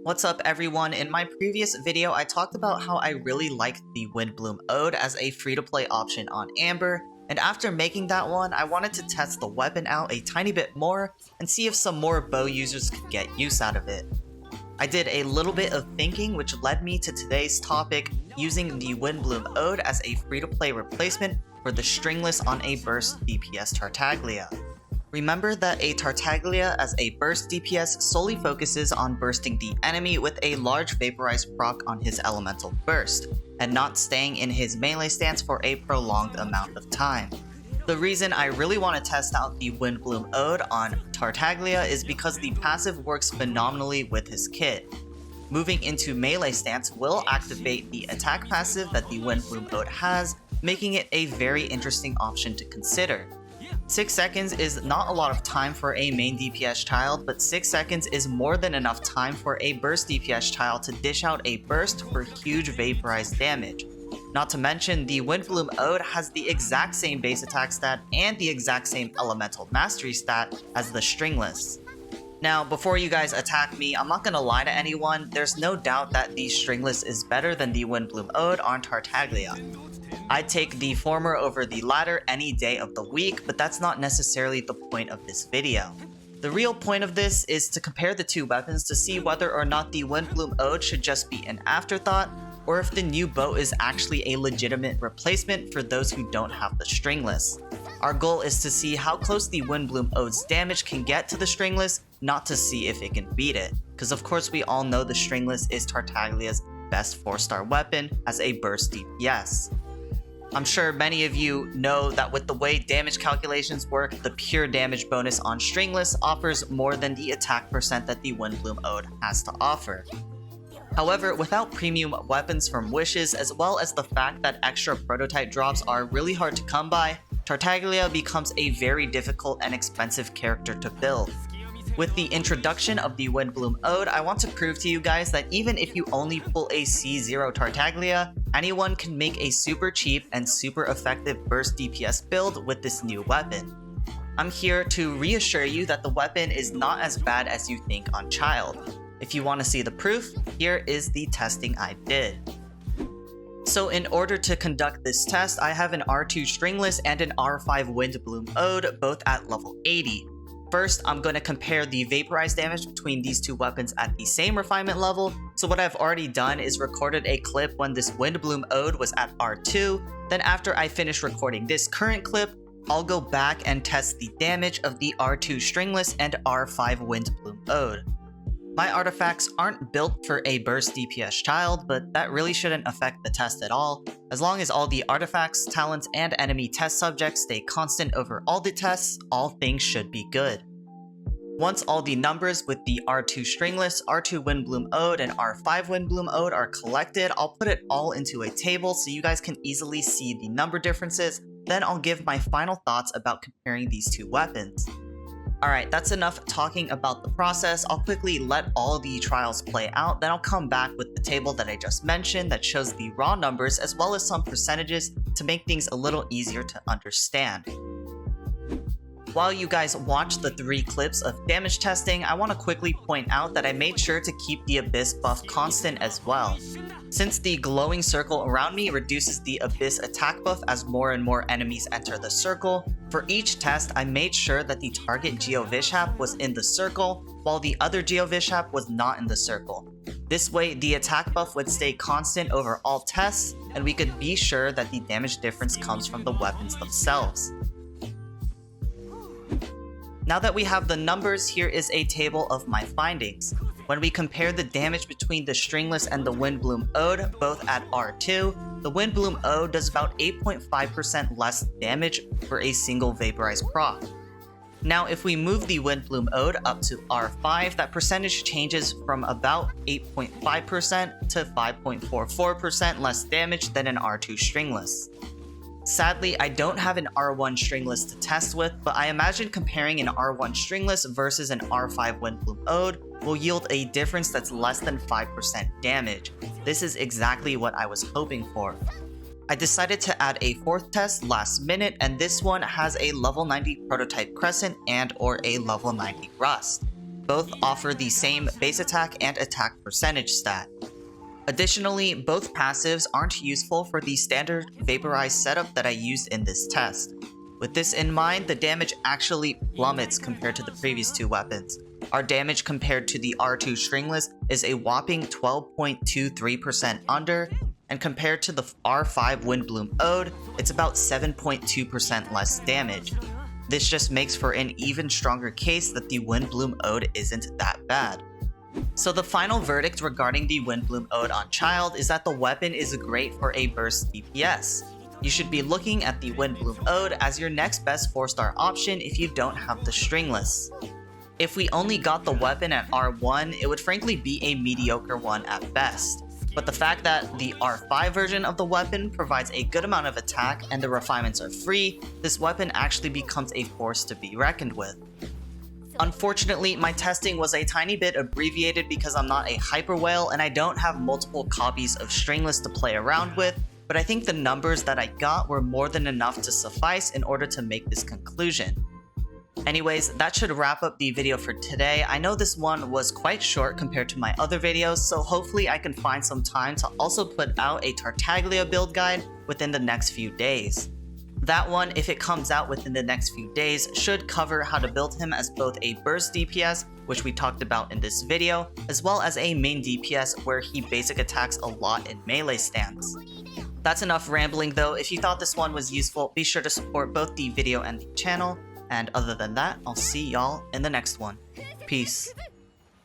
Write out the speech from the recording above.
What's up everyone? In my previous video I talked about how I really liked the Windblume Ode as a free-to-play option on Amber, and after making that one I wanted to test the weapon out a tiny bit more and see if some more bow users could get use out of it. I did a little bit of thinking which led me to today's topic, using the Windblume Ode as a free-to-play replacement for the Stringless on a burst DPS Tartaglia. Remember that a Tartaglia as a burst DPS solely focuses on bursting the enemy with a large vaporized proc on his elemental burst, and not staying in his melee stance for a prolonged amount of time. The reason I really want to test out the Windblume Ode on Tartaglia is because the passive works phenomenally with his kit. Moving into melee stance will activate the attack passive that the Windblume Ode has, making it a very interesting option to consider. 6 seconds is not a lot of time for a main DPS child, but 6 seconds is more than enough time for a burst DPS child to dish out a burst for huge vaporized damage. Not to mention, the Windblume Ode has the exact same base attack stat and the exact same elemental mastery stat as the Stringless. Now, before you guys attack me, I'm not gonna lie to anyone, there's no doubt that the Stringless is better than the Windblume Ode on Tartaglia. I'd take the former over the latter any day of the week, but that's not necessarily the point of this video. The real point of this is to compare the two weapons to see whether or not the Windblume Ode should just be an afterthought, or if the new bow is actually a legitimate replacement for those who don't have the Stringless. Our goal is to see how close the Windblume Ode's damage can get to the Stringless, not to see if it can beat it, because of course we all know the Stringless is Tartaglia's best 4-star weapon as a burst DPS. I'm sure many of you know that with the way damage calculations work, the pure damage bonus on Stringless offers more than the attack percent that the Windblume Ode has to offer. However, without premium weapons from wishes, as well as the fact that extra prototype drops are really hard to come by, Tartaglia becomes a very difficult and expensive character to build. With the introduction of the Windblume Ode, I want to prove to you guys that even if you only pull a C0 Tartaglia, anyone can make a super cheap and super effective burst DPS build with this new weapon. I'm here to reassure you that the weapon is not as bad as you think on Childe. If you want to see the proof, here is the testing I did. So in order to conduct this test, I have an R2 Stringless and an R5 Windblume Ode, both at level 80. First, I'm going to compare the vaporized damage between these two weapons at the same refinement level. So what I've already done is recorded a clip when this Windblume Ode was at R2. Then after I finish recording this current clip, I'll go back and test the damage of the R2 Stringless and R5 Windblume Ode. My artifacts aren't built for a burst DPS child, but that really shouldn't affect the test at all. As long as all the artifacts, talents, and enemy test subjects stay constant over all the tests, all things should be good. Once all the numbers with the R2 Stringless, R2 Windblume Ode, and R5 Windblume Ode are collected, I'll put it all into a table so you guys can easily see the number differences. Then I'll give my final thoughts about comparing these two weapons. Alright, that's enough talking about the process. I'll quickly let all the trials play out, then I'll come back with the table that I just mentioned that shows the raw numbers as well as some percentages to make things a little easier to understand. While you guys watch the 3 clips of damage testing, I want to quickly point out that I made sure to keep the Abyss buff constant as well. Since the glowing circle around me reduces the Abyss attack buff as more and more enemies enter the circle, for each test I made sure that the target Geovishap was in the circle, while the other Geovishap was not in the circle. This way, the attack buff would stay constant over all tests, and we could be sure that the damage difference comes from the weapons themselves. Now that we have the numbers, here is a table of my findings. When we compare the damage between the Stringless and the Windblume Ode, both at R2, the Windblume Ode does about 8.5% less damage for a single vaporized proc. Now if we move the Windblume Ode up to R5, that percentage changes from about 8.5% to 5.44% less damage than an R2 Stringless. Sadly, I don't have an R1 Stringless to test with, but I imagine comparing an R1 Stringless versus an R5 Windblume Ode will yield a difference that's less than 5% damage. This is exactly what I was hoping for. I decided to add a 4th test last minute, and this one has a level 90 prototype Crescent and or a level 90 Rust. both offer the same base attack and attack percentage stat. Additionally, both passives aren't useful for the standard vaporized setup that I used in this test. With this in mind, the damage actually plummets compared to the previous two weapons. Our damage compared to the R2 Stringless is a whopping 12.23% under, and compared to the R5 Windblume Ode, it's about 7.2% less damage. This just makes for an even stronger case that the Windblume Ode isn't that bad. So the final verdict regarding the Windblume Ode on Childe is that the weapon is great for a burst DPS. You should be looking at the Windblume Ode as your next best 4-star option if you don't have the Stringless. If we only got the weapon at R1, it would frankly be a mediocre one at best. But the fact that the R5 version of the weapon provides a good amount of attack and the refinements are free, this weapon actually becomes a force to be reckoned with. Unfortunately, my testing was a tiny bit abbreviated because I'm not a hyper whale and I don't have multiple copies of Stringless to play around with, but I think the numbers that I got were more than enough to suffice in order to make this conclusion. Anyways, that should wrap up the video for today. I know this one was quite short compared to my other videos, so hopefully I can find some time to also put out a Tartaglia build guide within the next few days. That one, if it comes out within the next few days, should cover how to build him as both a burst DPS, which we talked about in this video, as well as a main DPS where he basic attacks a lot in melee stance. That's enough rambling though. If you thought this one was useful, be sure to support both the video and the channel. And other than that, I'll see y'all in the next one. Peace.